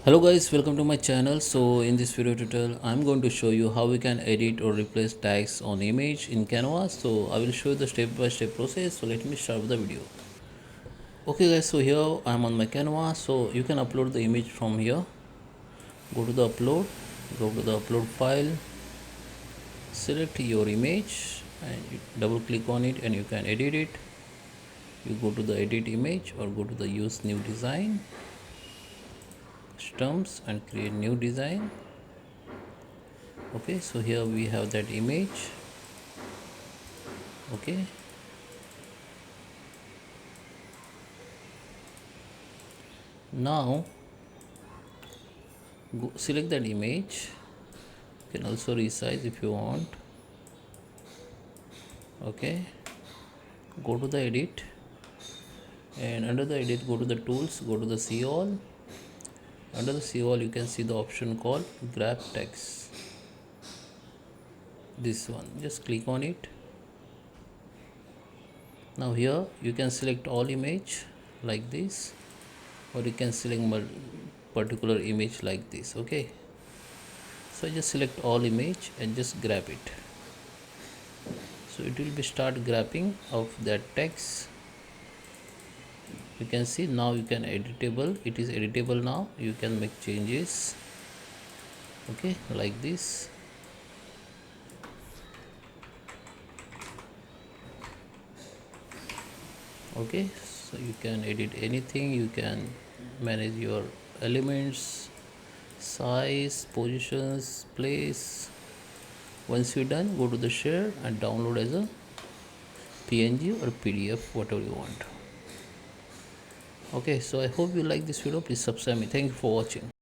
Hello guys, welcome to my channel. So in this video tutorial I'm going to show you how we can edit or replace tags on image in Canva. So I will show you the step-by-step process. So let me start with the video. Okay guys, so here I'm on my Canva. So you can upload the image from here. Go to the upload, go to the upload file, select your image and you double click on it and you can edit it. You go to the edit image or go to the use new design, customs and create new design. Okay, so here we have that image. Okay, now select that image. You can also resize if you want. Okay, go to the edit and under the edit go to the tools, go to the see all. Under the see all you can see the option called grab text. This one, just click on it. Now here you can select all image like this, or you can select particular image like this. Okay, so just select all image and just grab it. So it will be start grabbing of that text. You can see now you can editable, it is editable. Now you can make changes. Okay, like this. Okay, so you can edit anything, you can manage your elements, size, positions, place. Once you're done, go to the share and download as a PNG or PDF, whatever you want. Okay, so I hope you like this video. Please subscribe me. Thank you for watching.